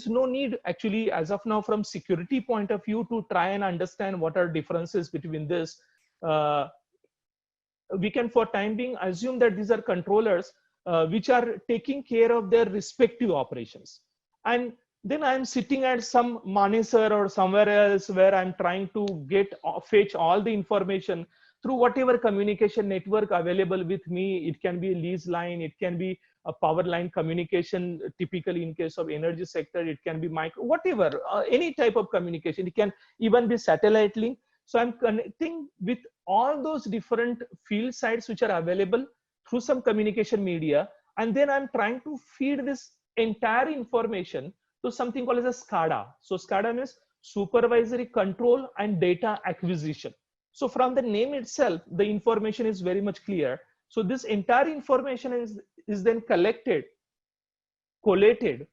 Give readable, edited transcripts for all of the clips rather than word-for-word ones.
is no need actually as of now from security point of view to try and understand what are differences between this. We can for time being assume that these are controllers which are taking care of their respective operations. And then I'm sitting at some Manesar or somewhere else where I'm trying to fetch all the information through whatever communication network available with me. It can be a lease line, it can be a power line communication, typically in case of energy sector, it can be micro, whatever, any type of communication. It can even be satellite link. So I'm connecting with all those different field sites which are available through some communication media. And then I'm trying to feed this entire information to something called as a SCADA. So SCADA means supervisory control and data acquisition. So from the name itself, the information is very much clear. So this entire information is then collected, collated,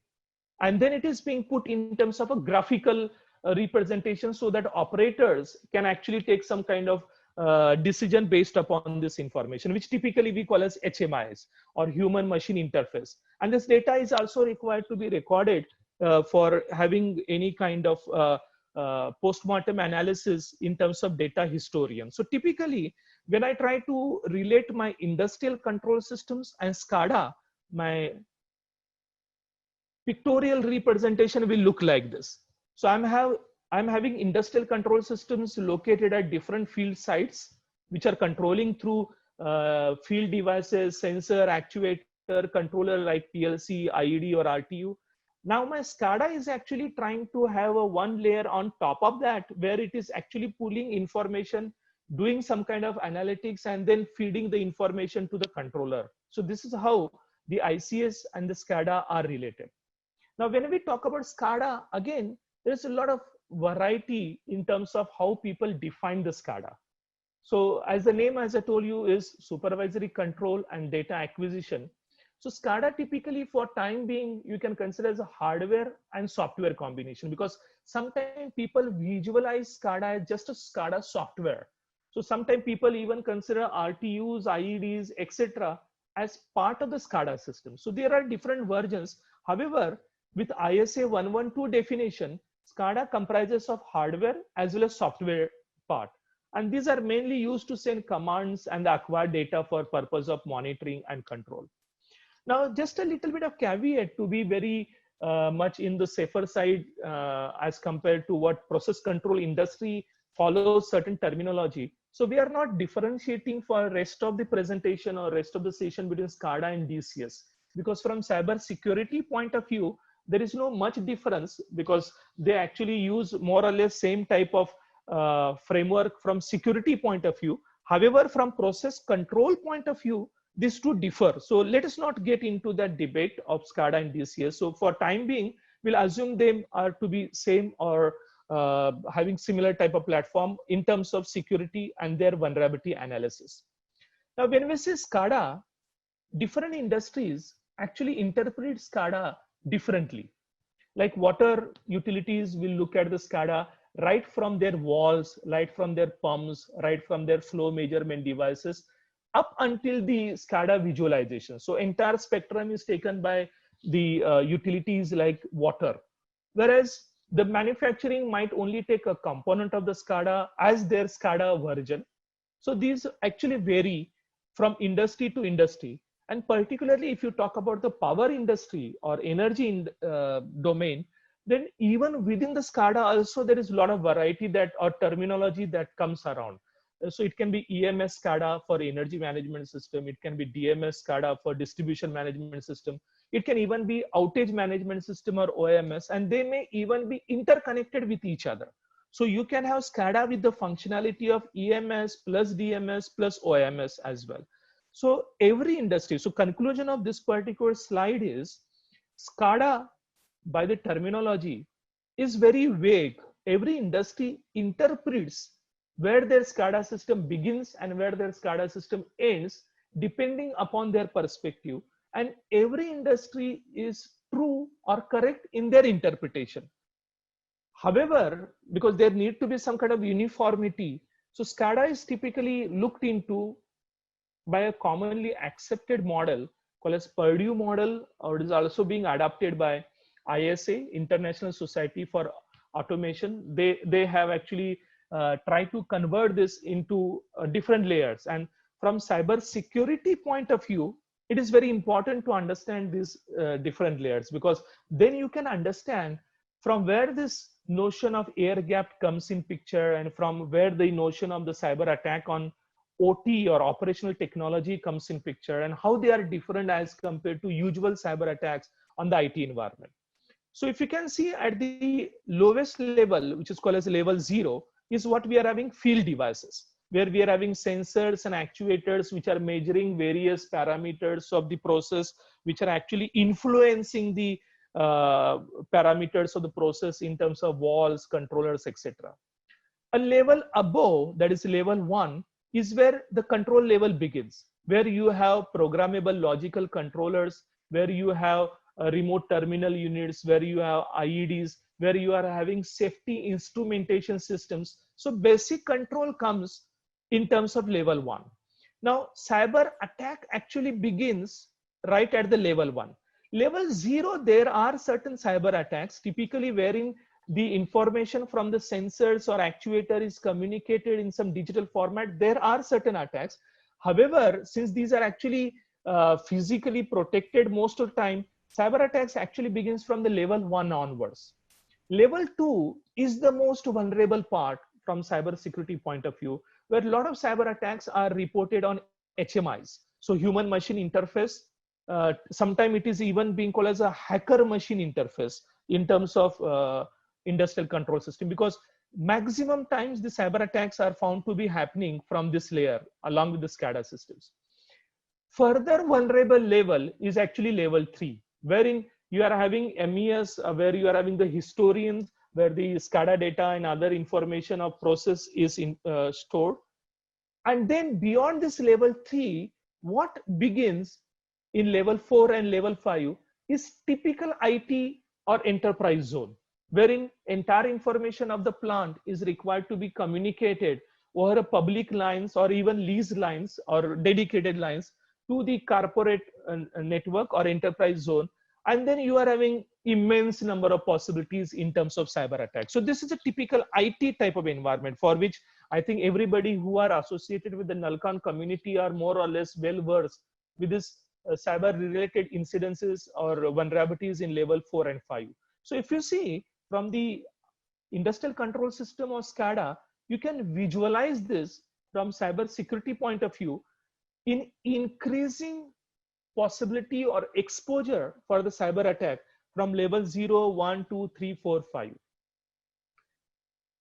and then it is being put in terms of a graphical representation so that operators can actually take some kind of decision based upon this information, which typically we call as HMIs or human machine interface. And this data is also required to be recorded for having any kind of post-mortem analysis in terms of data historian. So typically, when I try to relate my industrial control systems and SCADA, my pictorial representation will look like this. So I'm having industrial control systems located at different field sites, which are controlling through field devices, sensor, actuator, controller like PLC, IED or RTU. Now my SCADA is actually trying to have a one layer on top of that, where it is actually pulling information, doing some kind of analytics, and then feeding the information to the controller. So this is how the ICS and the SCADA are related. Now, when we talk about SCADA, again, there's a lot of variety in terms of how people define the SCADA. So as the name, as I told you, is supervisory control and data acquisition. So SCADA typically for time being, you can consider as a hardware and software combination, because sometimes people visualize SCADA as just a SCADA software. So sometimes people even consider RTUs, IEDs, etc. as part of the SCADA system. So there are different versions. However, with ISA 112 definition, SCADA comprises of hardware as well as software part. And these are mainly used to send commands and acquire data for purpose of monitoring and control. Now, just a little bit of caveat to be very much in the safer side as compared to what process control industry follows certain terminology. So we are not differentiating for rest of the presentation or rest of the session between SCADA and DCS, because from cyber security point of view, there is no much difference, because they actually use more or less same type of framework from security point of view. However, from process control point of view, these two differ. So let us not get into that debate of SCADA and DCS. So for time being, we'll assume them are to be same or having similar type of platform in terms of security and their vulnerability analysis. Now, when we say SCADA, different industries actually interpret SCADA differently. Like water utilities will look at the SCADA right from their walls, right from their pumps, right from their flow measurement devices, up until the SCADA visualization. So entire spectrum is taken by the utilities like water. Whereas the manufacturing might only take a component of the SCADA as their SCADA version. So these actually vary from industry to industry. And particularly if you talk about the power industry or energy domain, then even within the SCADA also there is a lot of variety that or terminology that comes around. So it can be EMS SCADA for energy management system. It can be DMS SCADA for distribution management system. It can even be outage management system or OMS, and they may even be interconnected with each other. So you can have SCADA with the functionality of EMS plus DMS plus OMS as well. So every industry, so conclusion of this particular slide is SCADA by the terminology is very vague. Every industry interprets where their SCADA system begins and where their SCADA system ends, depending upon their perspective. And every industry is true or correct in their interpretation. However, because there need to be some kind of uniformity, so SCADA is typically looked into by a commonly accepted model called as Purdue model, or it is also being adopted by ISA, International Society for Automation. They have actually tried to convert this into different layers. And from cyber security point of view, it is very important to understand these different layers, because then you can understand from where this notion of air gap comes in picture, and from where the notion of the cyber attack on OT or operational technology comes in picture, and how they are different as compared to usual cyber attacks on the IT environment. So if you can see at the lowest level, which is called as level 0, is what we are having: field devices, where we are having sensors and actuators which are measuring various parameters of the process, which are actually influencing the parameters of the process in terms of walls, controllers, etc. A level above, that is level 1, is where the control level begins, where you have programmable logical controllers, where you have remote terminal units, where you have IEDs, where you are having safety instrumentation systems. So basic control comes in terms of level 1. Now, cyber attack actually begins right at the level 1. Level 0, there are certain cyber attacks, typically wherein the information from the sensors or actuator is communicated in some digital format. There are certain attacks. However, since these are actually physically protected most of the time, cyber attacks actually begins from the level 1 onwards. Level 2 is the most vulnerable part from cyber security point of view, where a lot of cyber attacks are reported on HMIs. So human machine interface. Sometimes it is even being called as a hacker machine interface in terms of industrial control system, because maximum times the cyber attacks are found to be happening from this layer along with the SCADA systems. Further vulnerable level is actually level 3, wherein you are having MES, where you are having the historians, where the SCADA data and other information of process is stored. And then beyond this level 3, what begins in level 4 and level 5 is typical IT or enterprise zone, wherein entire information of the plant is required to be communicated over a public lines or even leased lines or dedicated lines to the corporate network or enterprise zone. And then you are having immense number of possibilities in terms of cyber attacks. So this is a typical IT type of environment, for which I think everybody who are associated with the Nalcon community are more or less well versed with this cyber related incidences or vulnerabilities in level 4 and 5. So if you see from the industrial control system or SCADA, you can visualize this from cyber security point of view in increasing possibility or exposure for the cyber attack from level 0, 1, 2, 3, 4, 5.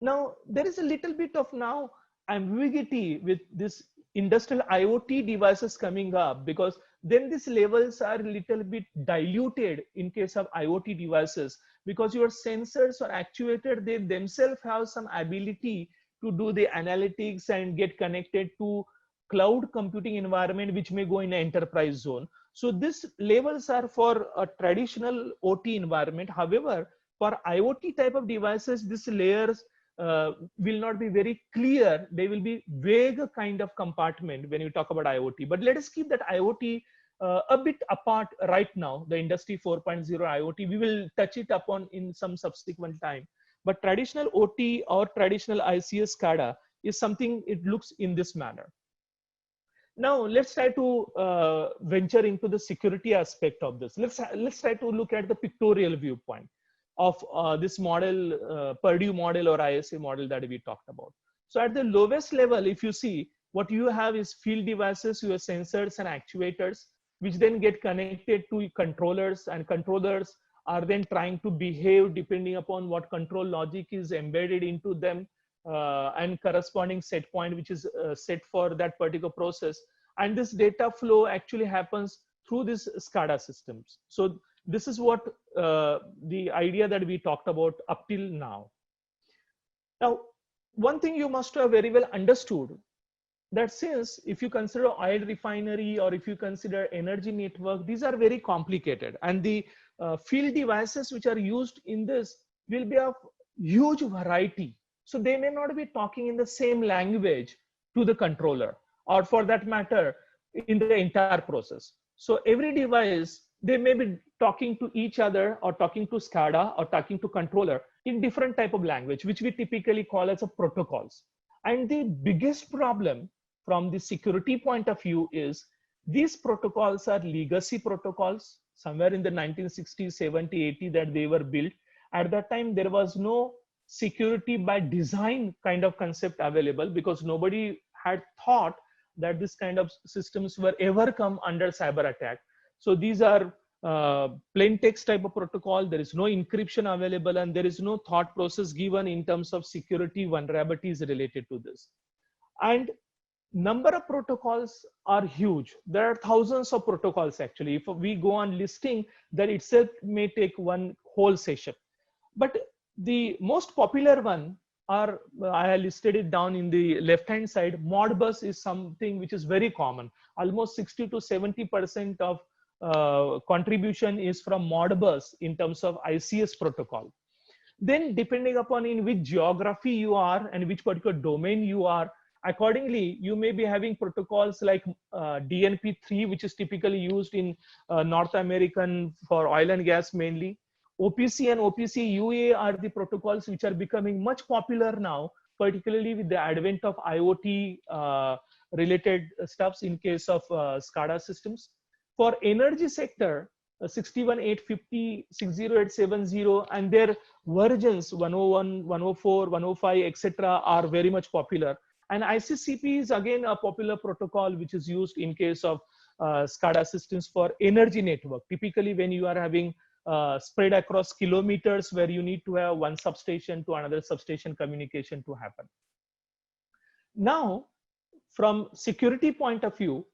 Now, there is a little bit of now ambiguity with this industrial IoT devices coming up, because then these levels are a little bit diluted in case of IoT devices, because your sensors or actuator, they themselves have some ability to do the analytics and get connected to cloud computing environment, which may go in an enterprise zone. So these levels are for a traditional OT environment. However, for IoT type of devices, these layers will not be very clear. They will be vague kind of compartment when you talk about IoT. But let us keep that IoT a bit apart right now, the industry 4.0 IoT. We will touch it upon in some subsequent time. But traditional OT or traditional ICS SCADA is something, it looks in this manner. Now let's try to venture into the security aspect of this. Let's try to look at the pictorial viewpoint of this model, Purdue model or ISA model that we talked about. So at the lowest level, if you see, what you have is field devices, your sensors and actuators, which then get connected to controllers, and controllers are then trying to behave depending upon what control logic is embedded into them, and corresponding set point which is set for that particular process. And this data flow actually happens through these SCADA systems. So this is what the idea that we talked about up till now. Now, one thing you must have very well understood, that since if you consider oil refinery or if you consider energy network, these are very complicated, and the field devices which are used in this will be of huge variety. So they may not be talking in the same language to the controller, or for that matter, in the entire process. So every device, they may be talking to each other or talking to SCADA or talking to controller in different type of language, which we typically call as a protocols. And the biggest problem from the security point of view is these protocols are legacy protocols, somewhere in the 1960s, 70, 80 that they were built. At that time, there was no security by design kind of concept available because nobody had thought that this kind of systems were ever come under cyber attack. So these are plain text type of protocol. There is no encryption available and there is no thought process given in terms of security vulnerabilities related to this. And number of protocols are huge. There are thousands of protocols actually. If we go on listing, that itself may take one whole session. But the most popular one are, I have listed it down in the left hand side. Modbus is something which is very common. Almost 60 to 70% of contribution is from Modbus in terms of ICS protocol. Then depending upon in which geography you are and which particular domain you are, accordingly, you may be having protocols like DNP3, which is typically used in North American for oil and gas mainly. OPC and OPC UA are the protocols which are becoming much popular now, particularly with the advent of IoT related stuffs in case of SCADA systems. For energy sector, 61850, 60870 and their versions 101, 104, 105, etc. are very much popular. And ICCP is again a popular protocol which is used in case of SCADA systems for energy network. Typically, when you are having spread across kilometers where you need to have one substation to another substation communication to happen. Now, from security point of view,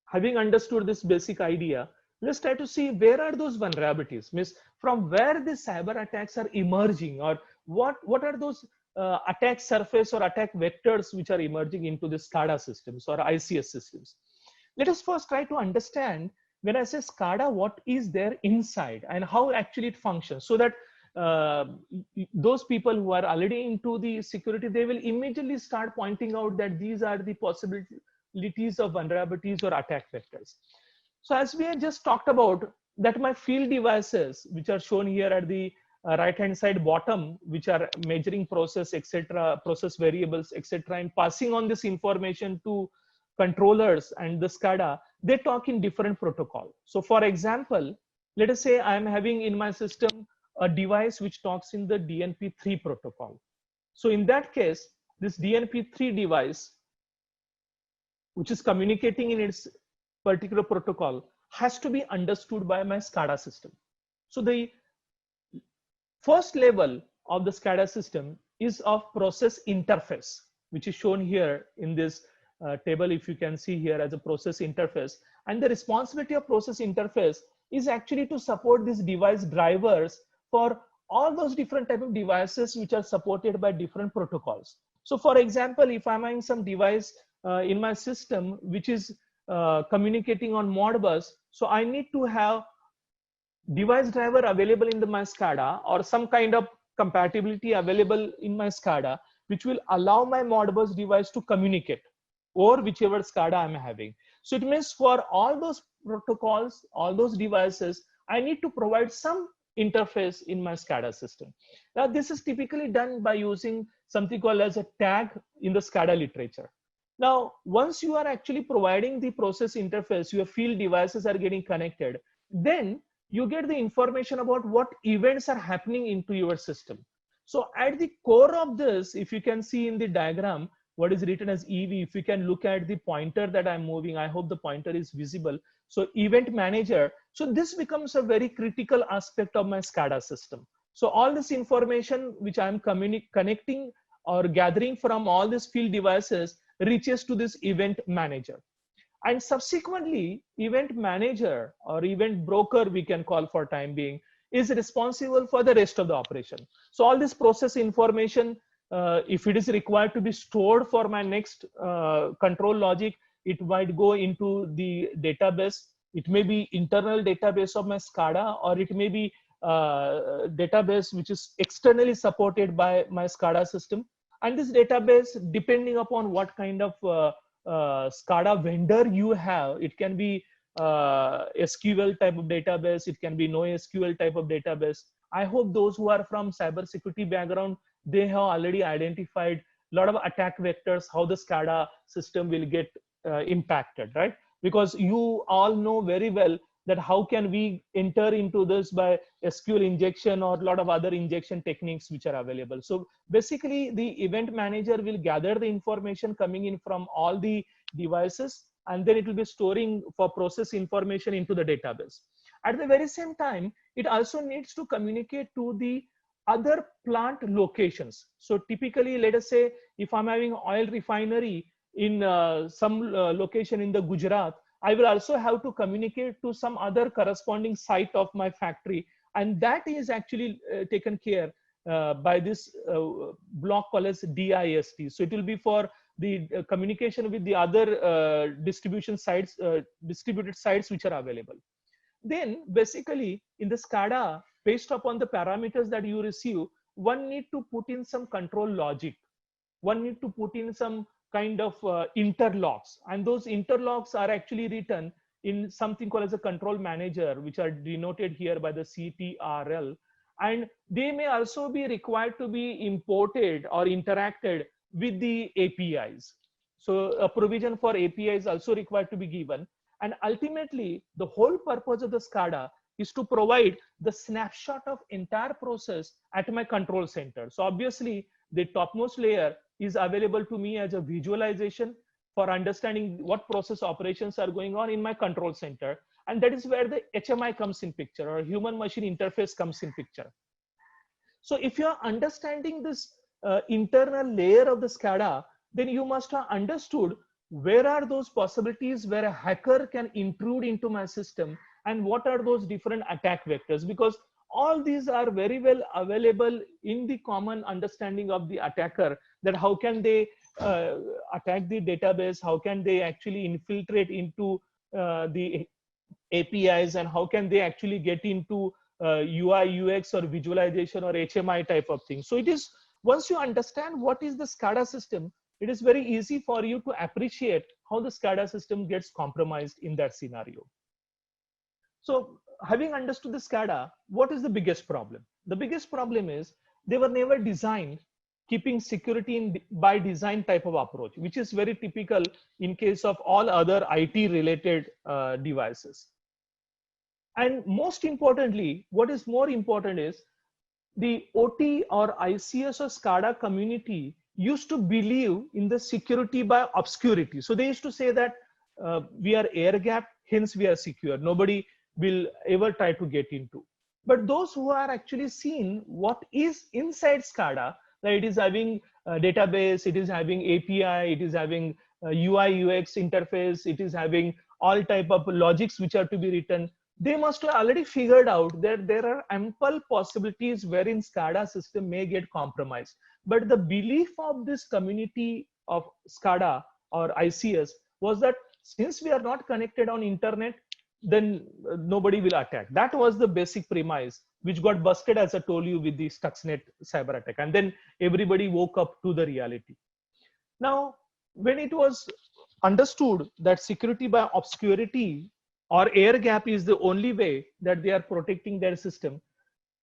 having understood this basic idea, let's try to see where are those vulnerabilities, means from where the cyber attacks are emerging, or what are those attack surface or attack vectors which are emerging into the SCADA systems or ICS systems. Let us first try to understand, when I say SCADA, what is there inside and how actually it functions, so that those people who are already into the security, they will immediately start pointing out that these are the possibilities of vulnerabilities or attack vectors. So as we had just talked about, that my field devices, which are shown here at the right hand side bottom, which are measuring process, etc., process variables, etc., and passing on this information to controllers and the SCADA, they talk in different protocol. So for example, let us say I'm having in my system a device which talks in the DNP3 protocol. So in that case, this DNP3 device, which is communicating in its particular protocol, has to be understood by my SCADA system. So the first level of the SCADA system is of process interface, which is shown here in this table, if you can see here as a process interface. And the responsibility of process interface is actually to support these device drivers for all those different type of devices which are supported by different protocols. So for example, if I'm having some device in my system which is communicating on Modbus, so I need to have device driver available in my SCADA or some kind of compatibility available in my SCADA, which will allow my Modbus device to communicate or whichever SCADA I'm having. So it means for all those protocols, all those devices, I need to provide some interface in my SCADA system. Now this is typically done by using something called as a tag in the SCADA literature. Now, once you are actually providing the process interface, your field devices are getting connected, then you get the information about what events are happening into your system. So at the core of this, if you can see in the diagram, what is written as EV, if you can look at the pointer that I'm moving, I hope the pointer is visible. So event manager, so this becomes a very critical aspect of my SCADA system. So all this information which I'm connecting or gathering from all these field devices reaches to this event manager. And subsequently, event manager or event broker, we can call for time being, is responsible for the rest of the operation. So all this process information, if it is required to be stored for my next control logic, it might go into the database. It may be internal database of my SCADA, or it may be database which is externally supported by my SCADA system. And this database, depending upon what kind of SCADA vendor you have, it can be SQL type of database. It can be NoSQL type of database. I hope those who are from cybersecurity background, they have already identified a lot of attack vectors, how the SCADA system will get impacted, right? Because you all know very well that how can we enter into this by SQL injection or a lot of other injection techniques which are available. So basically the event manager will gather the information coming in from all the devices, and then it will be storing for process information into the database. At the very same time, it also needs to communicate to the other plant locations. So typically, let us say if I'm having oil refinery in some location in the Gujarat, I will also have to communicate to some other corresponding site of my factory. And that is actually taken care by this block called as DIST. So it will be for the communication with the other distributed sites which are available. Then basically in the SCADA, based upon the parameters that you receive, one need to put in some control logic. One need to put in some kind of interlocks, and those interlocks are actually written in something called as a control manager, which are denoted here by the CTRL, and they may also be required to be imported or interacted with the APIs. So a provision for API is also required to be given, and ultimately the whole purpose of the SCADA is to provide the snapshot of entire process at my control center. So obviously the topmost layer is available to me as a visualization for understanding what process operations are going on in my control center. And that is where the HMI comes in picture, or human machine interface comes in picture. So if you are understanding this internal layer of the SCADA, then you must have understood where are those possibilities where a hacker can intrude into my system, and what are those different attack vectors, because all these are very well available in the common understanding of the attacker, that how can they attack the database, how can they actually infiltrate into the APIs, and how can they actually get into UI, UX or visualization or HMI type of thing. So it is, once you understand what is the SCADA system, it is very easy for you to appreciate how the SCADA system gets compromised in that scenario. So having understood the SCADA, what is the biggest problem? The biggest problem is they were never designed keeping security in by design type of approach, which is very typical in case of all other IT related devices. And most importantly, what is more important is the OT or ICS or SCADA community used to believe in the security by obscurity. So they used to say that we are air gapped, hence we are secure. Nobody will ever try to get into. But those who are actually seen what is inside SCADA, that it is having a database, it is having API, it is having UI UX interface, it is having all type of logics which are to be written, they must have already figured out that there are ample possibilities wherein SCADA system may get compromised. But the belief of this community of SCADA or ICS was that since we are not connected on internet, then nobody will attack. That was the basic premise, which got busted, as I told you, with the Stuxnet cyber attack. And then everybody woke up to the reality. Now, when it was understood that security by obscurity or air gap is the only way that they are protecting their system,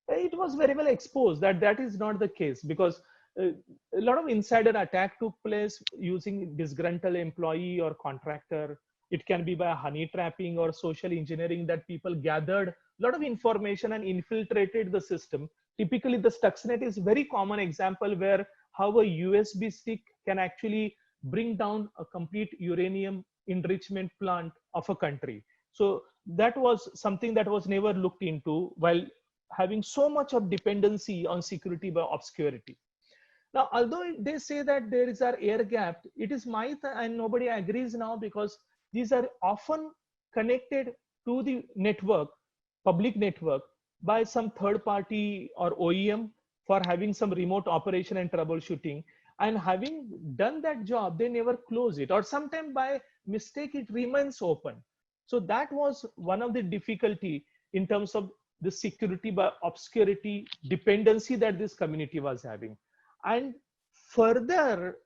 it was very well exposed that that is not the case, because a lot of insider attack took place using disgruntled employee or contractor. It can be by honey trapping or social engineering, that people gathered a lot of information and infiltrated the system. Typically, the Stuxnet is a very common example where how a USB stick can actually bring down a complete uranium enrichment plant of a country. So that was something that was never looked into, while having so much of dependency on security by obscurity. Now, although they say that there is an air gap, it is myth and nobody agrees now, because these are often connected to the network, public network, by some third party or OEM for having some remote operation and troubleshooting. And having done that job, they never close it, or sometimes by mistake it remains open. So that was one of the difficulty in terms of the security by obscurity dependency that this community was having. And further,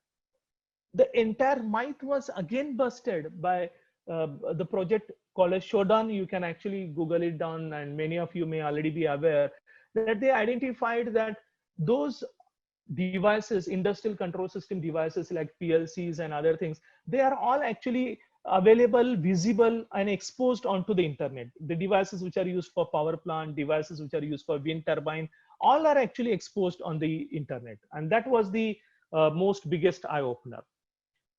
the entire myth was again busted by the project called as Shodan. You can actually Google it down, and many of you may already be aware that they identified that those devices, industrial control system devices like PLCs and other things, they are all actually available, visible, and exposed onto the internet. The devices which are used for power plant, devices which are used for wind turbine, all are actually exposed on the internet. And that was the most biggest eye opener.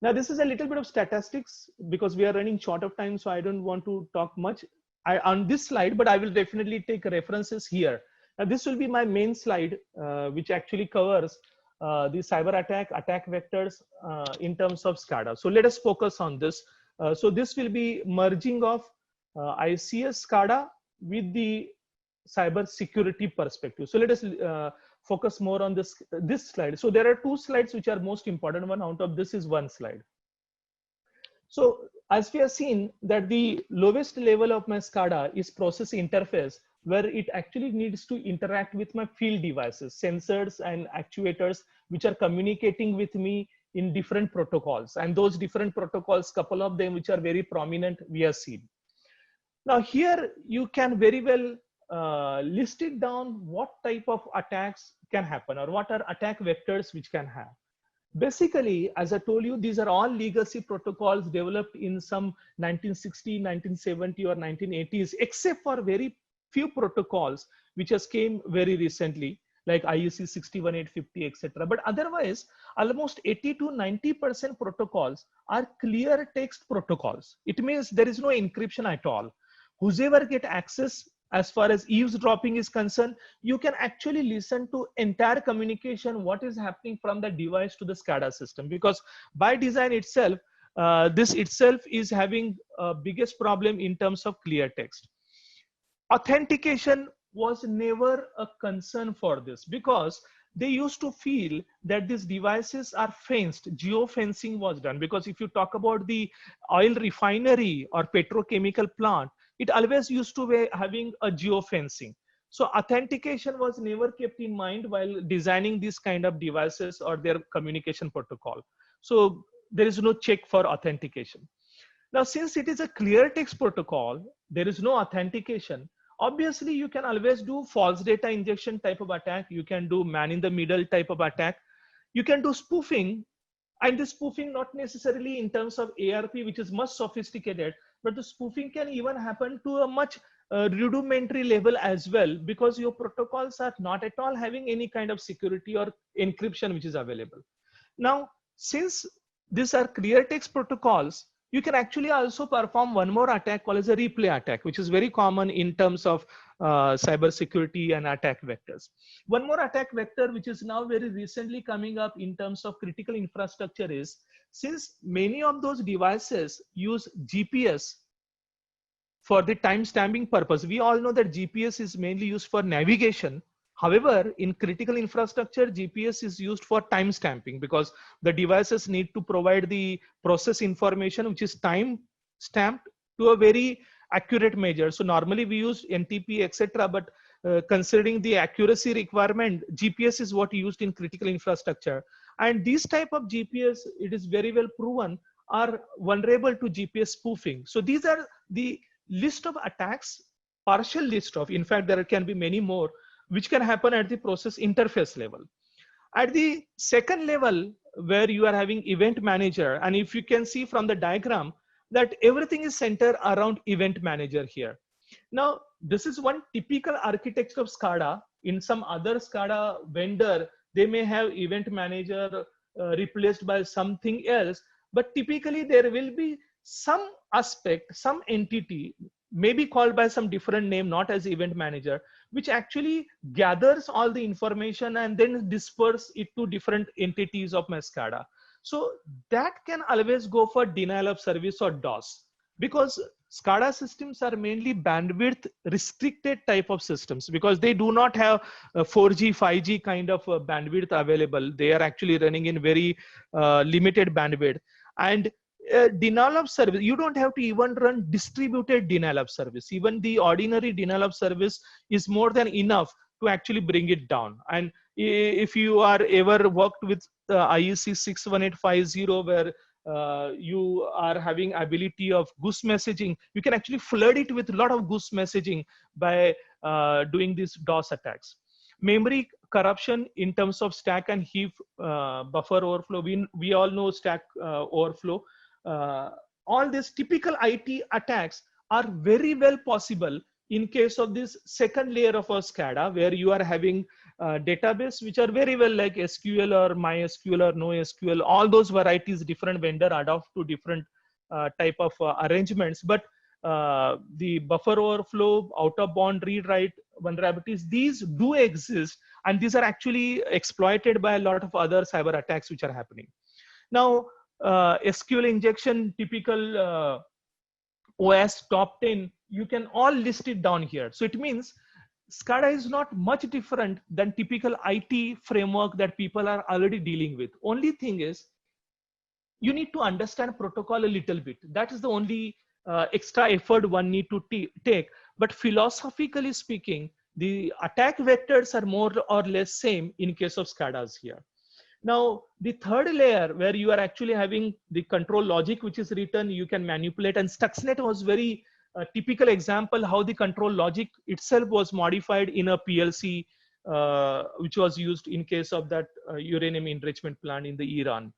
Now, this is a little bit of statistics because we are running short of time, so I don't want to talk much on this slide, but I will definitely take references here. Now, this will be my main slide, which actually covers the cyber attack vectors in terms of SCADA. So let us focus on this. So this will be merging of ICS SCADA with the cyber security perspective. So let us focus more on this slide. So there are two slides which are most important. One out of this is one slide. So as we have seen that the lowest level of my SCADA is process interface, where it actually needs to interact with my field devices, sensors and actuators, which are communicating with me in different protocols. And those different protocols, couple of them which are very prominent, we have seen. Now here you can very well list it down what type of attacks can happen or what are attack vectors which can have. Basically, as I told you, these are all legacy protocols developed in some 1960, 1970 or 1980s, except for very few protocols which has came very recently, like IEC 61850, etc. But otherwise, almost 80 to 90% protocols are clear text protocols. It means there is no encryption at all. Whoever get access, as far as eavesdropping is concerned, you can actually listen to entire communication, what is happening from the device to the SCADA system, because by design itself, this itself is having a biggest problem in terms of clear text. Authentication was never a concern for this because they used to feel that these devices are fenced. Geofencing was done because if you talk about the oil refinery or petrochemical plant, it always used to be having a geofencing. So authentication was never kept in mind while designing these kind of devices or their communication protocol. So there is no check for authentication. Now, since it is a clear text protocol, there is no authentication. Obviously, you can always do false data injection type of attack. You can do man in the middle type of attack. You can do spoofing, and the spoofing not necessarily in terms of ARP, which is much sophisticated, but the spoofing can even happen to a much rudimentary level as well, because your protocols are not at all having any kind of security or encryption which is available. Now, since these are clear text protocols, you can actually also perform one more attack called as a replay attack, which is very common in terms of cyber security and attack vectors. One more attack vector, which is now very recently coming up in terms of critical infrastructure, is since many of those devices use GPS for the time stamping purpose. We all know that GPS is mainly used for navigation. However, in critical infrastructure, GPS is used for time stamping because the devices need to provide the process information, which is time stamped to a very accurate measure. So normally we use NTP, etc. But considering the accuracy requirement, GPS is what used in critical infrastructure. And these type of GPS, it is very well proven, are vulnerable to GPS spoofing. So these are the list of attacks, partial list of, in fact, there can be many more, which can happen at the process interface level. At the second level, where you are having event manager, and if you can see from the diagram that everything is centered around event manager here. Now, this is one typical architecture of SCADA. In some other SCADA vendor, they may have event manager replaced by something else, but typically there will be some aspect, some entity, maybe called by some different name, not as event manager, which actually gathers all the information and then disperse it to different entities of my SCADA. So that can always go for denial of service or DOS, because SCADA systems are mainly bandwidth restricted type of systems because they do not have a 4G, 5G kind of bandwidth available. They are actually running in very limited bandwidth. And denial of service, you don't have to even run distributed denial of service. Even the ordinary denial of service is more than enough to actually bring it down. And if you are ever worked with IEC 61850, where you are having ability of goose messaging. You can actually flood it with a lot of goose messaging by doing these DOS attacks. Memory corruption in terms of stack and heap buffer overflow. We all know stack overflow. All these typical IT attacks are very well possible in case of this second layer of a SCADA, where you are having database which are very well like SQL or MySQL or NoSQL. All those varieties, different vendor adopt to different type of arrangements. But the buffer overflow, out of bound read write vulnerabilities, these do exist, and these are actually exploited by a lot of other cyber attacks which are happening. Now, SQL injection, typical OS top 10, you can all list it down here. So it means SCADA is not much different than typical IT framework that people are already dealing with. Only thing is, you need to understand protocol a little bit. That is the only extra effort one need to take. But philosophically speaking, the attack vectors are more or less same in case of SCADAs here. Now, the third layer where you are actually having the control logic, which is written, you can manipulate. And Stuxnet was very typical example how the control logic itself was modified in a PLC, which was used in case of that uranium enrichment plant in the Iran.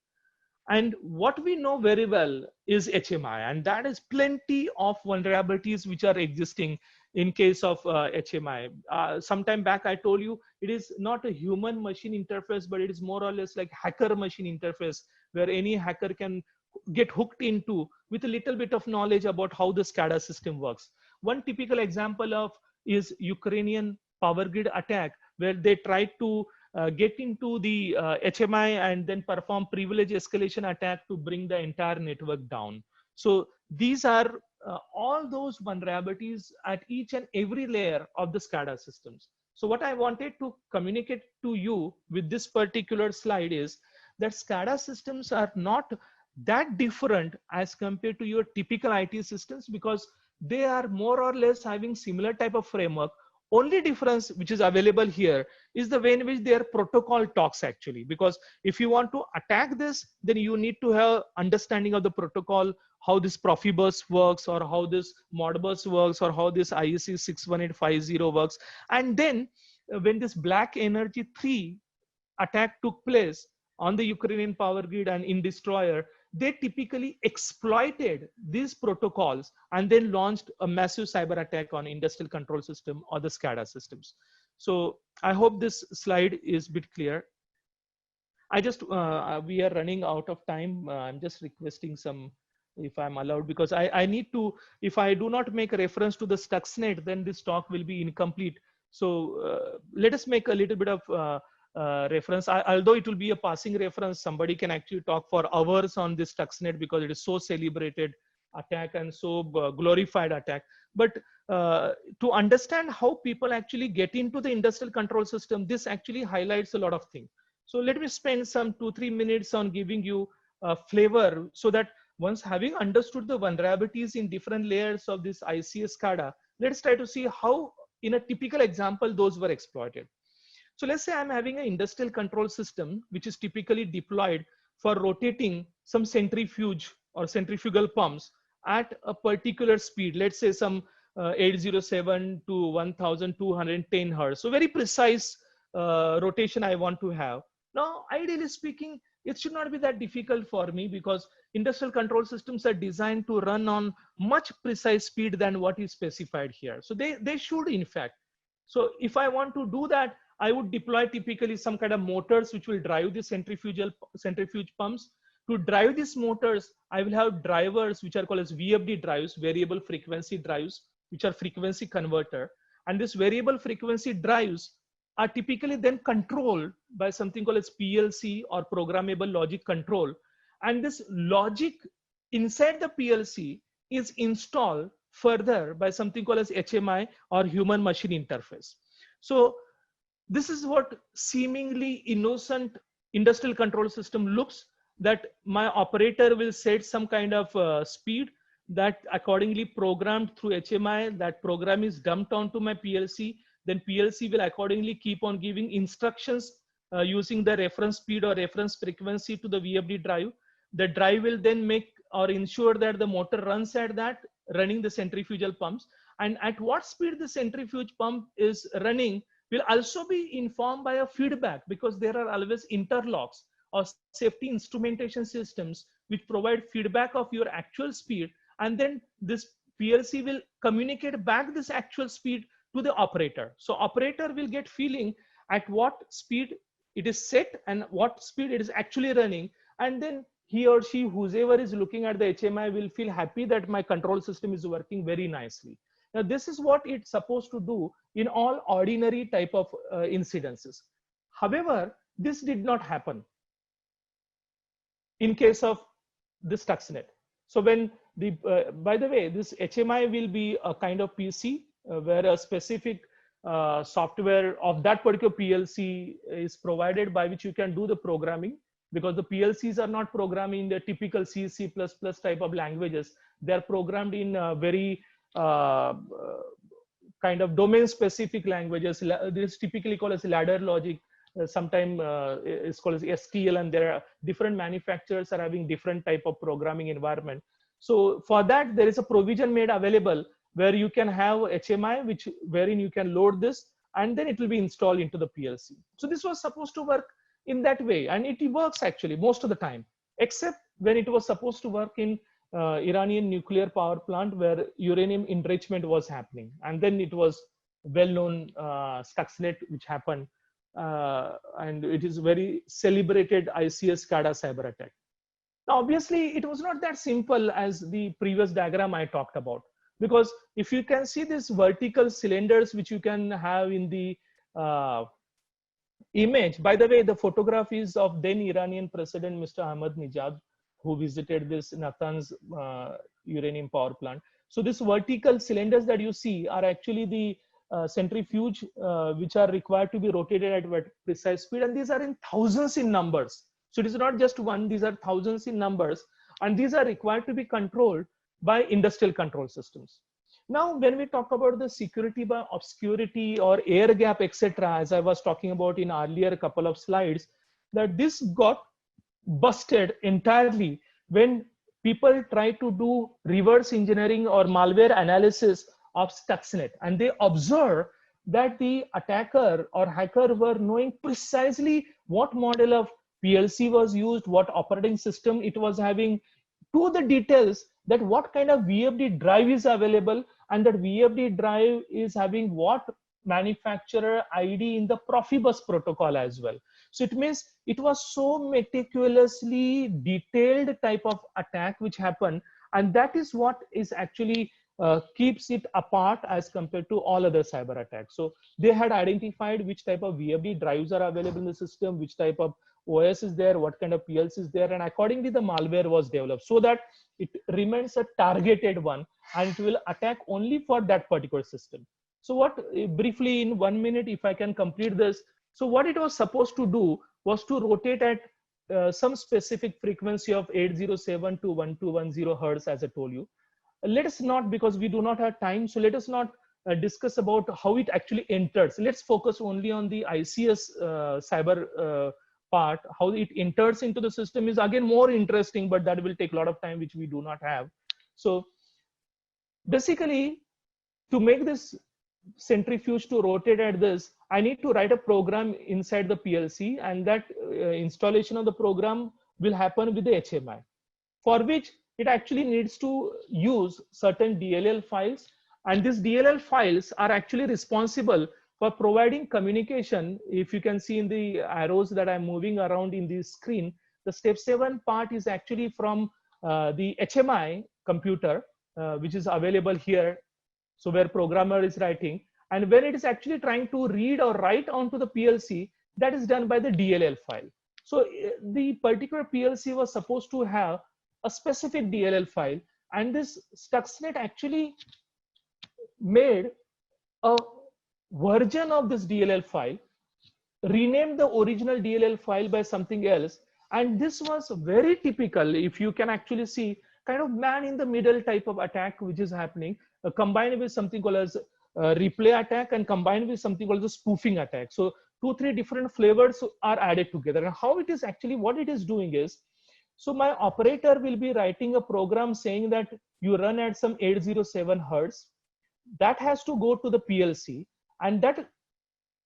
And what we know very well is HMI, and that is plenty of vulnerabilities which are existing in case of HMI. Sometime back, I told you it is not a human machine interface, but it is more or less like hacker machine interface, where any hacker can get hooked into with a little bit of knowledge about how the SCADA system works. One typical example of is Ukrainian power grid attack, where they tried to get into the HMI and then perform privilege escalation attack to bring the entire network down. So these are all those vulnerabilities at each and every layer of the SCADA systems. So what I wanted to communicate to you with this particular slide is that SCADA systems are not that different as compared to your typical IT systems, because they are more or less having similar type of framework. Only difference which is available here is the way in which their protocol talks actually, because if you want to attack this, then you need to have understanding of the protocol, how this Profibus works, or how this Modbus works, or how this IEC 61850 works. And then when this Black Energy 3 attack took place on the Ukrainian power grid and in Destroyer, they typically exploited these protocols and then launched a massive cyber attack on industrial control system or the SCADA systems. So I hope this slide is a bit clear. I just, we are running out of time. I'm just requesting some, if I'm allowed, because I need to, if I do not make a reference to the Stuxnet, then this talk will be incomplete. So let us make a little bit of reference. Although it will be a passing reference, somebody can actually talk for hours on this Stuxnet because it is so celebrated attack and so glorified attack. But to understand how people actually get into the industrial control system, this actually highlights a lot of things. So let me spend some 2-3 minutes on giving you a flavor, so that once having understood the vulnerabilities in different layers of this ICS SCADA, let's try to see how in a typical example those were exploited. So let's say I'm having an industrial control system, which is typically deployed for rotating some centrifuge or centrifugal pumps at a particular speed. Let's say some 807 to 1210 Hertz. So very precise rotation I want to have. Now, ideally speaking, it should not be that difficult for me, because industrial control systems are designed to run on much precise speed than what is specified here. So they should, in fact. So if I want to do that, I would deploy typically some kind of motors which will drive the centrifuge pumps. To drive these motors, I will have drivers which are called as VFD drives, variable frequency drives, which are frequency converter. And this variable frequency drives are typically then controlled by something called as PLC, or programmable logic control. And this logic inside the PLC is installed further by something called as HMI, or human machine interface. So this is what seemingly innocent industrial control system looks, that my operator will set some kind of speed that accordingly programmed through HMI. That program is dumped onto my PLC. Then PLC will accordingly keep on giving instructions using the reference speed or reference frequency to the VFD drive. The drive will then make or ensure that the motor runs at that, running the centrifugal pumps. And at what speed the centrifuge pump is running will also be informed by a feedback, because there are always interlocks or safety instrumentation systems which provide feedback of your actual speed. And then this PLC will communicate back this actual speed to the operator. So operator will get feeling at what speed it is set and what speed it is actually running. And then he or she, whoever is looking at the HMI, will feel happy that my control system is working very nicely. Now, this is what it's supposed to do in all ordinary type of incidences. However, this did not happen in case of the Stuxnet. So when the, by the way, this HMI will be a kind of PC where a specific software of that particular PLC is provided by which you can do the programming, because the PLCs are not programming the typical C, C++ type of languages. They're programmed in very kind of domain specific languages. This is typically called as ladder logic. Sometimes it's called as STL, and there are different manufacturers are having different type of programming environment. So for that, there is a provision made available where you can have HMI, wherein you can load this, and then it will be installed into the PLC. So this was supposed to work in that way, and it works actually most of the time, except when it was supposed to work in Iranian nuclear power plant where uranium enrichment was happening. And then it was well-known Stuxnet which happened, and it is very celebrated ICS SCADA cyber attack. Now, obviously, it was not that simple as the previous diagram I talked about, because if you can see these vertical cylinders which you can have in the image, by the way, the photograph is of then Iranian President Mr. Ahmadinejad, who visited this Natanz uranium power plant. So these vertical cylinders that you see are actually the centrifuge which are required to be rotated at precise speed, and these are in thousands in numbers. So it is not just one, these are thousands in numbers, and these are required to be controlled by industrial control systems. Now, when we talk about the security by obscurity or air gap, etc., as I was talking about in earlier couple of slides, that this got busted entirely when people try to do reverse engineering or malware analysis of Stuxnet, and they observe that the attacker or hacker were knowing precisely what model of PLC was used, what operating system it was having, to the details, that what kind of VFD drive is available, and that VFD drive is having what manufacturer ID in the Profibus protocol as well. So it means it was so meticulously detailed type of attack which happened, and that is what is actually keeps it apart as compared to all other cyber attacks. So they had identified which type of VFD drives are available in the system, which type of OS is there, what kind of PLC is there, and accordingly the malware was developed so that it remains a targeted one and it will attack only for that particular system. So what, briefly in 1 minute, if I can complete this. So what it was supposed to do was to rotate at some specific frequency of 807 to 1210 Hertz, as I told you. Let us not, because we do not have time, so let us not discuss about how it actually enters. Let's focus only on the ICS cyber part. How it enters into the system is again more interesting, but that will take a lot of time, which we do not have. So basically, to make this centrifuge to rotate at this, I need to write a program inside the PLC, and that installation of the program will happen with the HMI, for which it actually needs to use certain DLL files, and these DLL files are actually responsible for providing communication. If you can see in the arrows that I'm moving around in the screen, the step 7 part is actually from the HMI computer, which is available here. So where programmer is writing, and when it is actually trying to read or write onto the PLC, that is done by the DLL file. So the particular PLC was supposed to have a specific DLL file, and this Stuxnet actually made a version of this DLL file, renamed the original DLL file by something else, and this was very typical. If you can actually see, kind of man in the middle type of attack which is happening, combined with something called as replay attack, and combined with something called the spoofing attack. So 2-3 different flavors are added together. And how it is actually, what it is doing is, So my operator will be writing a program saying that you run at some 807 hertz. That has to go to the PLC, and that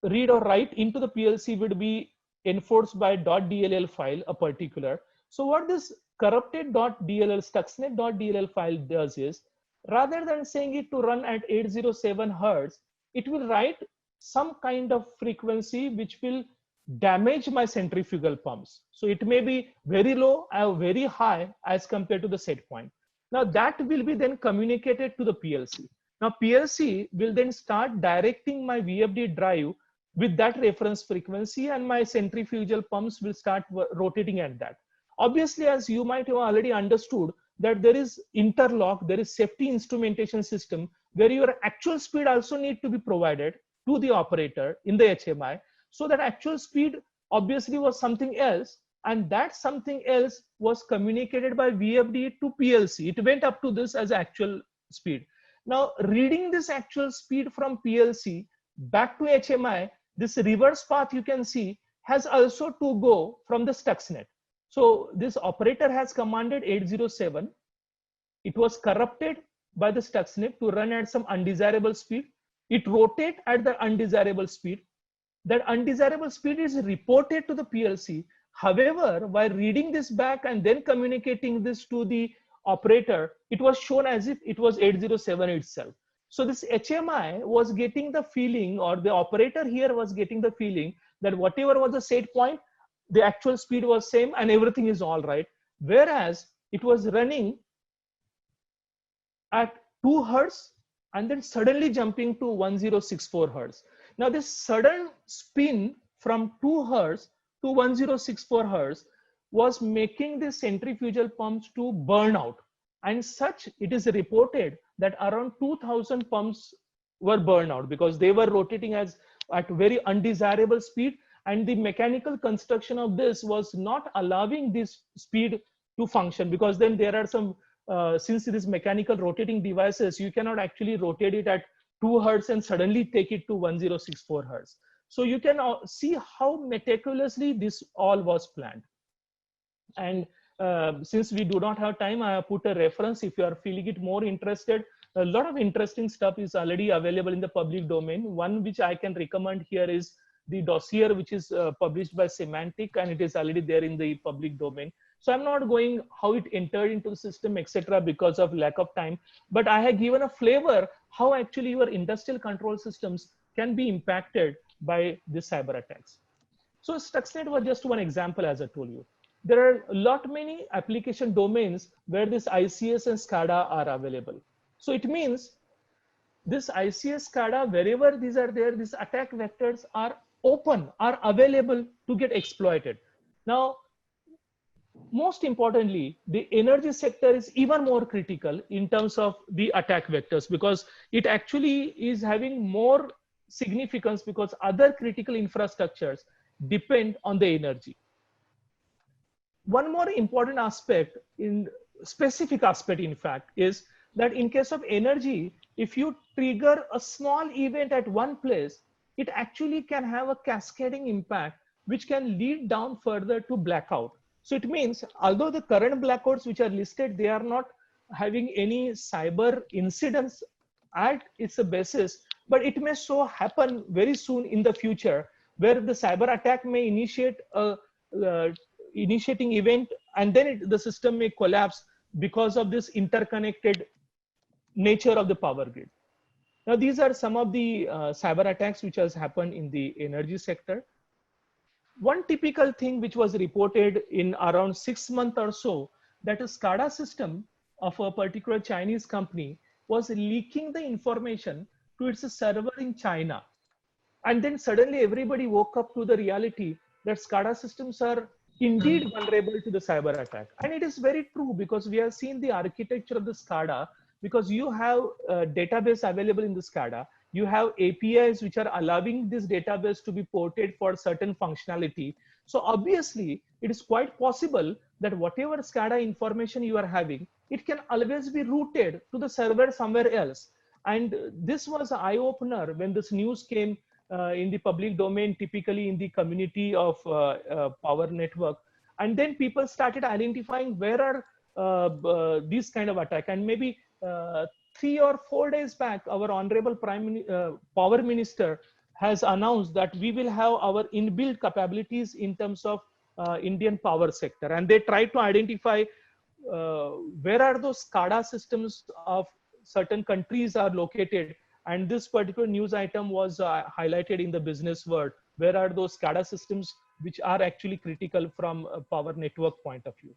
read or write into the PLC would be enforced by .dll file, a particular. So what this corrupted .dll, stuxnet.dll file does is, rather than saying it to run at 807 hertz, it will write some kind of frequency which will damage my centrifugal pumps. So it may be very low or very high as compared to the set point. Now that will be then communicated to the PLC. Now PLC will then start directing my VFD drive with that reference frequency, and my centrifugal pumps will start rotating at that. Obviously, as you might have already understood, that there is interlock, there is safety instrumentation system where your actual speed also need to be provided to the operator in the HMI. So that actual speed obviously was something else, and that something else was communicated by VFD to PLC. It went up to this as actual speed. Now reading this actual speed from PLC back to HMI, this reverse path you can see has also to go from the Stuxnet. So this operator has commanded 807. It was corrupted by the Stuxnet to run at some undesirable speed. It rotated at the undesirable speed. That undesirable speed is reported to the PLC. However, while reading this back and then communicating this to the operator, it was shown as if it was 807 itself. So this HMI was getting the feeling, or the operator here was getting the feeling, that whatever was the set point, the actual speed was same and everything is all right. Whereas it was running at 2 hertz and then suddenly jumping to 1064 hertz. Now this sudden spin from 2 hertz to 1064 hertz was making the centrifugal pumps to burn out. And such, it is reported that around 2000 pumps were burned out because they were rotating at very undesirable speed, and the mechanical construction of this was not allowing this speed to function, because then there are some, since it is mechanical rotating devices, you cannot actually rotate it at 2 hertz and suddenly take it to 1064 hertz. So you can see how meticulously this all was planned. And since we do not have time, I have put a reference. If you are feeling it more interested, a lot of interesting stuff is already available in the public domain. One which I can recommend here is the dossier, which is published by Symantec, and it is already there in the public domain. So I'm not going how it entered into the system, etc., because of lack of time, but I have given a flavor how actually your industrial control systems can be impacted by these cyber attacks. So Stuxnet was just one example, as I told you. There are many application domains where this ICS and SCADA are available. So it means this ICS, SCADA, wherever these are there, these attack vectors are open, are available to get exploited. Now, most importantly, the energy sector is even more critical in terms of the attack vectors, because it actually is having more significance because other critical infrastructures depend on the energy. One more important aspect, specific aspect in fact, is that in case of energy, if you trigger a small event at one place, it actually can have a cascading impact which can lead down further to blackout. So it means, although the current blackouts which are listed, they are not having any cyber incidents at its basis, but it may so happen very soon in the future where the cyber attack may initiate a initiating event, and then the system may collapse because of this interconnected nature of the power grid. Now, these are some of the cyber attacks which has happened in the energy sector. One typical thing which was reported in around 6 months or so, that a SCADA system of a particular Chinese company was leaking the information to its server in China. And then suddenly everybody woke up to the reality that SCADA systems are indeed vulnerable to the cyber attack. And it is very true, because we have seen the architecture of the SCADA, because you have a database available in the SCADA, you have APIs which are allowing this database to be ported for certain functionality. So obviously it is quite possible that whatever SCADA information you are having, it can always be routed to the server somewhere else. And this was an eye-opener when this news came in the public domain, typically in the community of Power Network. And then people started identifying where are these kind of attack. And maybe 3 or 4 days back, our honorable power minister has announced that we will have our inbuilt capabilities in terms of Indian power sector. And they try to identify where are those SCADA systems of certain countries are located. And this particular news item was highlighted in the business world. Where are those SCADA systems which are actually critical from a power network point of view?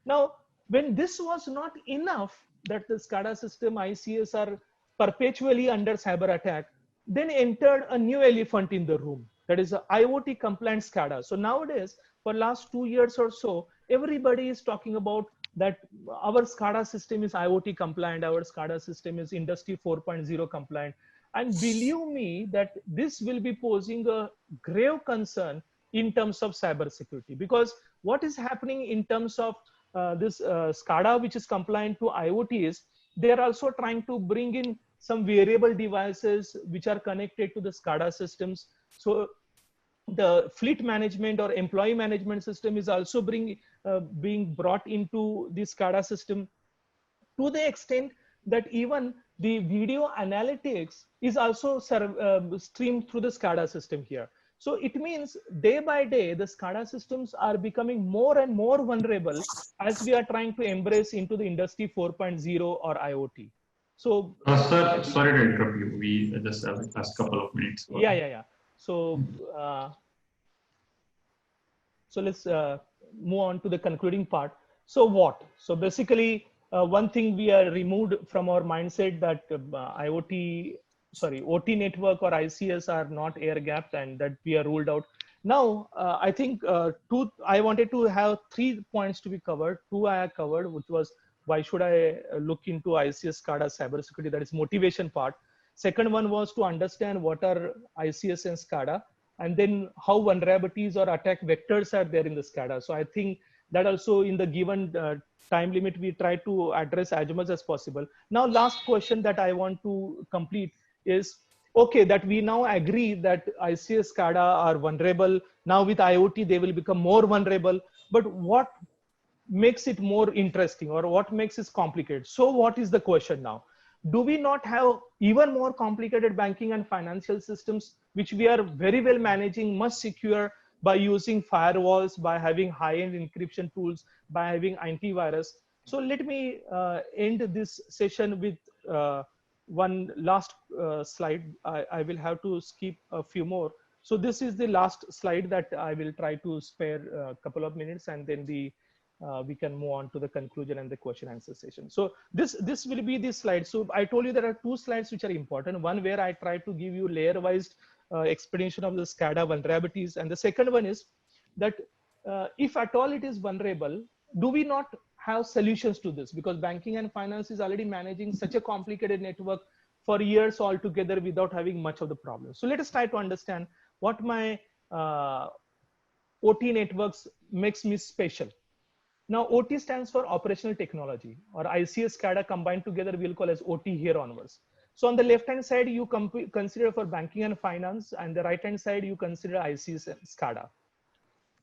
Now, when this was not enough, that the SCADA system, ICS are perpetually under cyber attack, then entered a new elephant in the room, that is a IoT compliant SCADA. So nowadays, for last 2 years or so, everybody is talking about that our SCADA system is IoT compliant, our SCADA system is Industry 4.0 compliant. And believe me that this will be posing a grave concern in terms of cybersecurity, because what is happening in terms of this SCADA, which is compliant to IoT, is they are also trying to bring in some wearable devices which are connected to the SCADA systems. So the fleet management or employee management system is also being brought into the SCADA system, to the extent that even the video analytics is also streamed through the SCADA system here. So it means day by day, the SCADA systems are becoming more and more vulnerable as we are trying to embrace into the Industry 4.0 or IoT. So, sir, sorry to interrupt you. We just have the last couple of minutes. Yeah. So, so let's move on to the concluding part. So what? So basically, one thing we are removed from our mindset that OT network or ICS are not air gapped, and that we are ruled out. Now, I think I wanted to have 3 points to be covered. 2 I have covered, which was why should I look into ICS SCADA cybersecurity, that is motivation part. Second one was to understand what are ICS and SCADA, and then how vulnerabilities or attack vectors are there in the SCADA. So I think that also in the given time limit, we try to address as much as possible. Now, last question that I want to complete is, okay, that we now agree that ICS SCADA are vulnerable. Now with IoT, they will become more vulnerable. But what makes it more interesting, or what makes it complicated? So what is the question now? Do we not have even more complicated banking and financial systems, which we are very well managing, much secure by using firewalls, by having high-end encryption tools, by having antivirus? So let me end this session with one last slide. I will have to skip a few more. So this is the last slide that I will try to spare a couple of minutes, and then we can move on to the conclusion and the question answer session. So this will be the slide. So I told you there are 2 slides which are important. One where I try to give you layer-wise explanation of the SCADA vulnerabilities, and the second one is that if at all it is vulnerable, do we not have solutions to this? Because banking and finance is already managing such a complicated network for years altogether without having much of the problem. So let us try to understand what my OT networks makes me special. Now, OT stands for operational technology, or ICS SCADA combined together we'll call as OT here onwards. So on the left-hand side, you consider for banking and finance, and the right-hand side, you consider ICS and SCADA.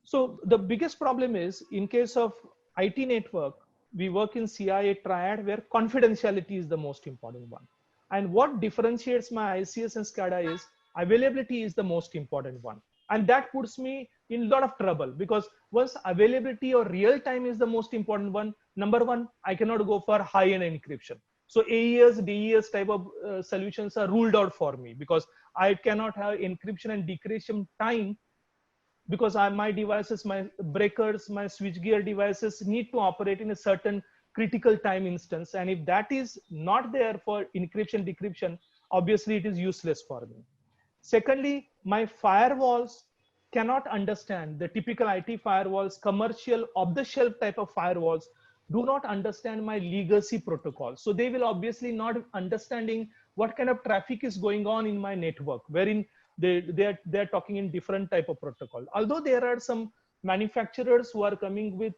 So the biggest problem is, in case of IT network, we work in CIA triad where confidentiality is the most important one. And what differentiates my ICS and SCADA is availability is the most important one. And that puts me in a lot of trouble, because once availability or real time is the most important one, number one, I cannot go for high-end encryption. So AES, DES type of solutions are ruled out for me, because I cannot have encryption and decryption time, because my devices, my breakers, my switchgear devices need to operate in a certain critical time instance. And if that is not there for encryption, decryption, obviously it is useless for me. Secondly, my firewalls cannot understand the typical IT firewalls, commercial off-the-shelf type of firewalls do not understand my legacy protocol. So they will obviously not understanding what kind of traffic is going on in my network, wherein they're talking in different type of protocol. Although there are some manufacturers who are coming with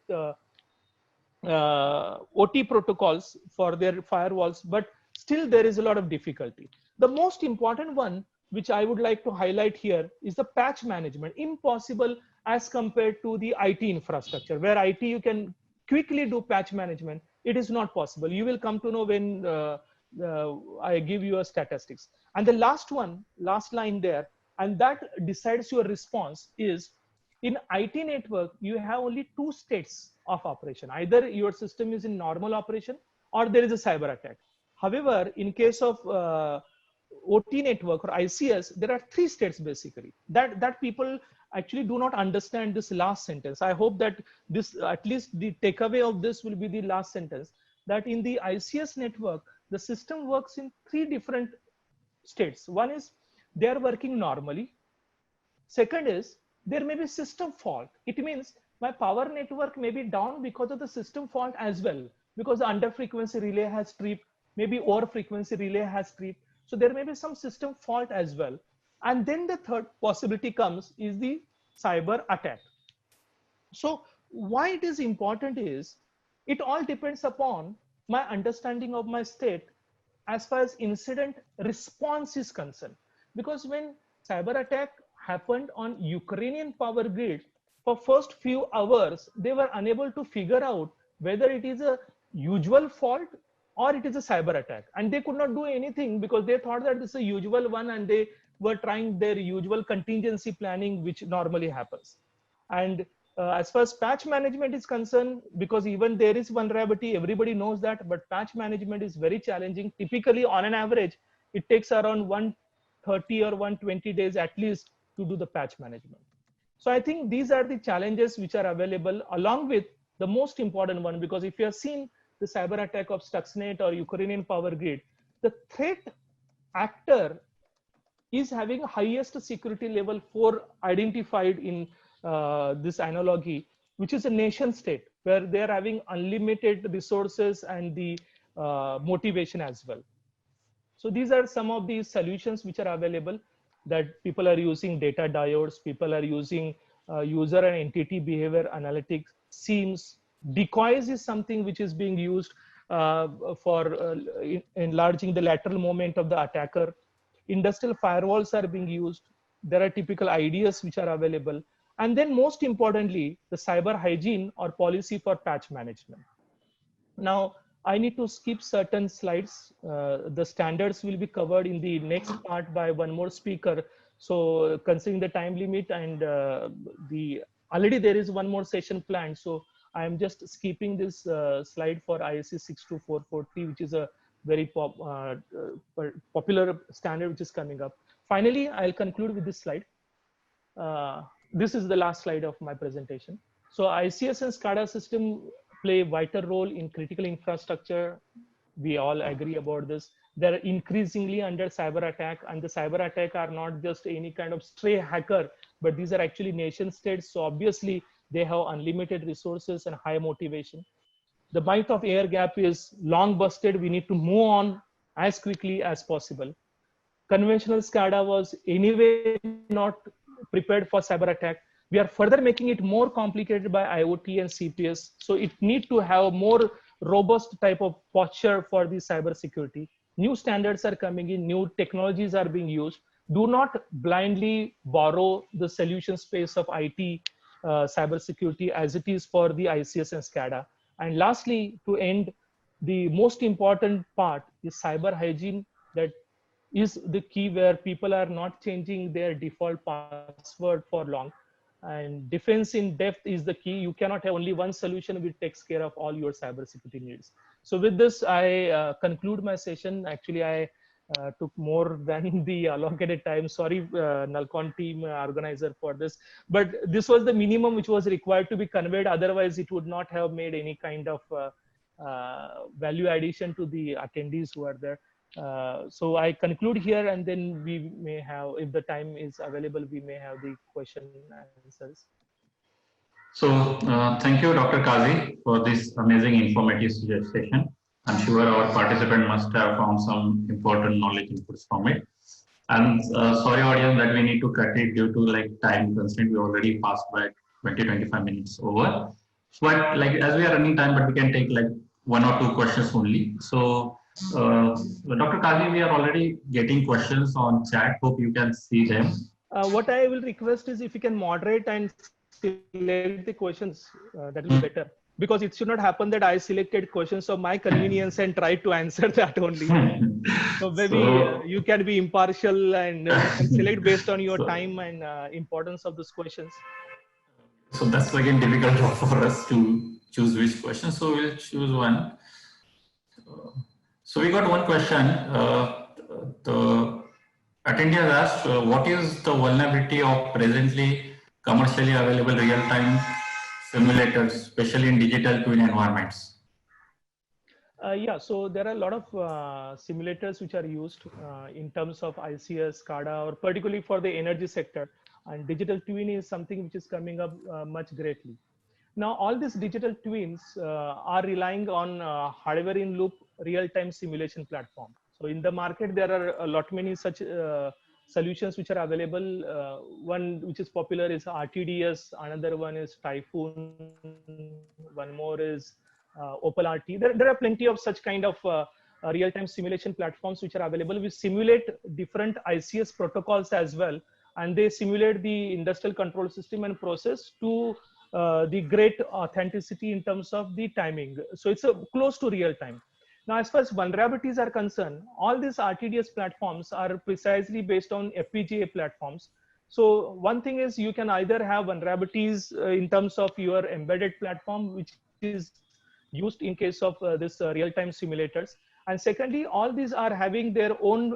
OT protocols for their firewalls, but still there is a lot of difficulty. The most important one, which I would like to highlight here, is the patch management. Impossible as compared to the IT infrastructure, where IT you can quickly do patch management. It is not possible. You will come to know when I give you a statistics. And the last line there, and that decides your response is, in IT network, you have only two states of operation. Either your system is in normal operation or there is a cyber attack. However, in case of OT network or ICS, there are three states basically. That people actually do not understand this last sentence. I hope that this, at least the takeaway of this will be the last sentence, that in the ICS network, the system works in three different states. One is they are working normally. Second is there may be system fault. It means my power network may be down because of the system fault as well, because the under frequency relay has tripped, maybe over frequency relay has tripped. So there may be some system fault as well. And then the third possibility comes is the cyber attack. So why it is important is, it all depends upon my understanding of my state as far as incident response is concerned. Because when cyber attack happened on Ukrainian power grid, for first few hours, they were unable to figure out whether it is a usual fault or it is a cyber attack. And they could not do anything because they thought that this is a usual one, and they were trying their usual contingency planning, which normally happens. And as far as patch management is concerned, because even there is vulnerability, everybody knows that, but patch management is very challenging. Typically, on an average, it takes around 130 or 120 days at least to do the patch management. So I think these are the challenges which are available, along with the most important one, because if you have seen the cyber attack of Stuxnet or Ukrainian power grid, the threat actor is having highest security level 4 identified in this analogy, which is a nation state, where they are having unlimited resources and the motivation as well. So these are some of the solutions which are available, that people are using data diodes, people are using user and entity behavior analytics, SIEMs. Decoys is something which is being used for enlarging the lateral movement of the attacker. Industrial firewalls are being used. There are typical ideas which are available. And then most importantly, the cyber hygiene or policy for patch management. Now, I need to skip certain slides. The standards will be covered in the next part by one more speaker. So considering the time limit and already there is one more session planned. So I am just skipping this slide for ISC 62443, which is a very popular standard which is coming up. Finally, I'll conclude with this slide. This is the last slide of my presentation. So ICS and SCADA system play a vital role in critical infrastructure. We all agree about this. They're increasingly under cyber attack, and the cyber attack are not just any kind of stray hacker, but these are actually nation states. So obviously they have unlimited resources and high motivation. The might of air gap is long busted. We need to move on as quickly as possible. Conventional SCADA was anyway not prepared for cyber attack. We are further making it more complicated by IoT and CPS. So it needs to have more robust type of posture for the cyber security. New standards are coming in, new technologies are being used. Do not blindly borrow the solution space of IT cyber security as it is for the ICS and SCADA. And lastly, to end, the most important part is cyber hygiene. That is the key, where people are not changing their default password for long. And defense in depth is the key. You cannot have only one solution which takes care of all your cybersecurity needs. So with this, I conclude my session. Actually, I took more than the allocated time. Sorry, Nalcon team organizer for this. But this was the minimum which was required to be conveyed. Otherwise, it would not have made any kind of value addition to the attendees who are there. So I conclude here, and then we may have, if the time is available, we may have the question and answers. So thank you, Dr. Kazi, for this amazing informative session. I'm sure our participant must have found some important knowledge inputs from it. And sorry, audience, that we need to cut it due to like time constraint. We already passed by 20-25 minutes over. But like as we are running time, but we can take like 1 or 2 questions only. So Dr. Kazi, we are already getting questions on chat. Hope you can see them. What I will request is if you can moderate and select the questions, that will be better. Because it should not happen that I selected questions of my convenience and tried to answer that only. So maybe you can be impartial and you can select based on your time and importance of those questions. So that's again difficult for us to choose which question. So we'll choose one. So we got one question. The attendee has asked, what is the vulnerability of presently commercially available real-time simulators, especially in digital twin environments? Yeah, so there are a lot of simulators which are used in terms of ICS, SCADA, or particularly for the energy sector. And digital twin is something which is coming up much greatly. Now, all these digital twins are relying on hardware in loop real-time simulation platform. So in the market, there are a lot many such solutions which are available. One which is popular is RTDS, another one is Typhoon, one more is Opal RT. There are plenty of such kind of real-time simulation platforms which are available, which simulate different ICS protocols as well. And they simulate the industrial control system and process to the great authenticity in terms of the timing. So it's close to real time. Now, as far as vulnerabilities are concerned, all these RTDS platforms are precisely based on FPGA platforms. So one thing is you can either have vulnerabilities in terms of your embedded platform, which is used in case of this real-time simulators. And secondly, all these are having their own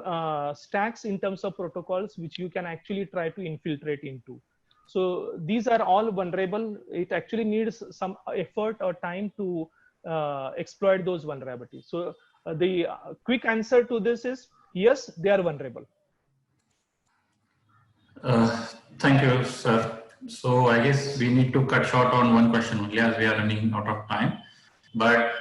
stacks in terms of protocols, which you can actually try to infiltrate into. So these are all vulnerable. It actually needs some effort or time to exploit those vulnerabilities. So the quick answer to this is yes, they are vulnerable. Thank you, sir. So I guess we need to cut short on one question only as we are running out of time. But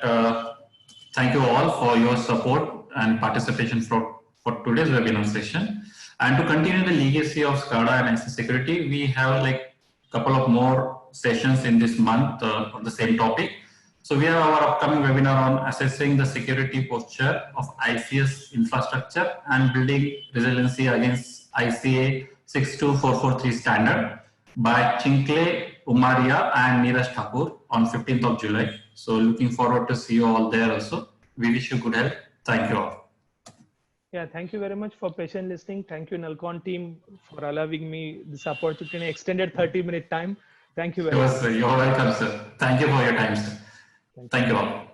thank you all for your support and participation for today's webinar session. And to continue the legacy of SCADA and IC security, we have like a couple of more sessions in this month on the same topic. So we have our upcoming webinar on assessing the security posture of ICS infrastructure and building resiliency against ICA 62443 standard by Chinkley Umaria and Neeraj Thakur on 15th of July. So looking forward to see you all there also. We wish you good health. Thank you all. Yeah, thank you very much for patient listening. Thank you, Nalcon team, for allowing me this opportunity, extended 30-minute time. Thank you very much. Sir, you're welcome, sir. Thank you for your time, sir. Thank you all.